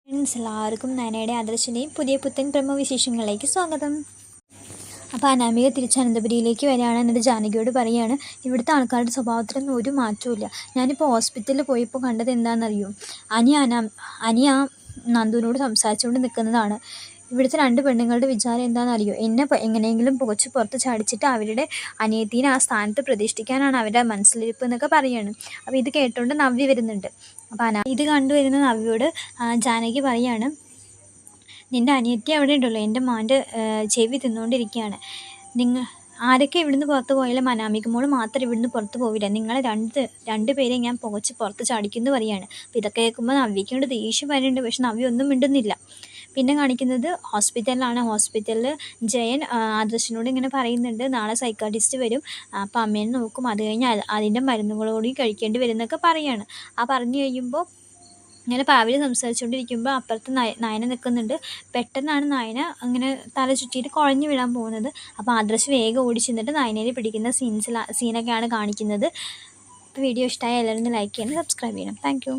Friends എല്ലാവർക്കും നയനയുടെ ആദർശിൻ്റെയും പുതിയ പുത്തൻ പ്രമവിശേഷങ്ങളിലേക്ക് സ്വാഗതം. അപ്പോൾ അനാമിക തിരിച്ച് അനന്തപുരിയിലേക്ക് വരികയാണ്. എന്നിട്ട് ജാനകിയോട് പറയുകയാണ്, ഇവിടുത്തെ ആൾക്കാരുടെ സ്വഭാവത്തിലൊന്നും ഒരു മാറ്റവും. ഞാനിപ്പോൾ ഹോസ്പിറ്റലിൽ പോയപ്പോൾ കണ്ടത് എന്താണെന്നറിയോ, അനിയ നന്ദുവിനോട് സംസാരിച്ചുകൊണ്ട് നിൽക്കുന്നതാണ്. ഇവിടുത്തെ രണ്ട് പെണ്ണുങ്ങളുടെ വിചാരം എന്താണെന്നറിയോ, എന്നെ എങ്ങനെയെങ്കിലും പുകച്ച് പുറത്ത് ചാടിച്ചിട്ട് അവരുടെ അനിയത്തീനെ ആ സ്ഥാനത്ത് പ്രതിഷ്ഠിക്കാനാണ് അവരുടെ മനസ്സിലിരിപ്പ് എന്നൊക്കെ പറയുകയാണ്. അപ്പോൾ ഇത് കേട്ടുകൊണ്ട് നവ്യ വരുന്നുണ്ട്. അപ്പോൾ ഇത് കണ്ടുവരുന്ന നവ്യയോട് ജാനകി പറയാണ്, നിൻ്റെ അനിയത്തി അവിടെ ഉണ്ടല്ലോ, എൻ്റെ മോൻ്റെ ചെവി തിന്നുകൊണ്ടിരിക്കുകയാണ്. ആരൊക്കെ ഇവിടുന്ന് പുറത്ത് പോയാലും അനാമിക മോൾ മാത്രം ഇവിടുന്ന് പുറത്ത് പോവില്ല. നിങ്ങളെ രണ്ട് പേരെയും ഞാൻ പുകച്ച് പുറത്ത് ചാടിക്കുന്നു പറയുകയാണ്. അപ്പോൾ ഇതൊക്കെ കേൾക്കുമ്പോൾ നവ്യയ്ക്കൊണ്ട് ദേഷ്യം വരുന്നുണ്ട്. പക്ഷെ നവ്യ ഒന്നും മിണ്ടുന്നില്ല. പിന്നെ കാണിക്കുന്നത് ഹോസ്പിറ്റലിലാണ്. ഹോസ്പിറ്റലിൽ ജയൻ ആദർശിനോട് ഇങ്ങനെ പറയുന്നുണ്ട്, നാളെ സൈക്കാട്രിസ്റ്റ് വരും, അപ്പോൾ അമ്മേനെ നോക്കും, അത് കഴിഞ്ഞ് അതിൻ്റെ മരുന്നുകളോടി കഴിക്കേണ്ടി വരും എന്നൊക്കെ പറയുകയാണ്. പറഞ്ഞു കഴിയുമ്പോൾ ഇങ്ങനെ പാവിൽ സംസാരിച്ചുകൊണ്ടിരിക്കുമ്പോൾ അപ്പുറത്ത് നയന നിൽക്കുന്നുണ്ട്. പെട്ടെന്നാണ് നയന അങ്ങനെ തല ചുറ്റിയിട്ട് കുഴഞ്ഞു വീഴാൻ പോകുന്നത്. അപ്പോൾ ആദർശ് വേഗം ഓടി ചെന്നിട്ട് നയനയെ പിടിക്കുന്ന സീനൊക്കെയാണ് കാണിക്കുന്നത്. അപ്പോൾ വീഡിയോ ഇഷ്ടമായ എല്ലാവരും ലൈക്ക് ചെയ്യണം, സബ്സ്ക്രൈബ് ചെയ്യണം. താങ്ക്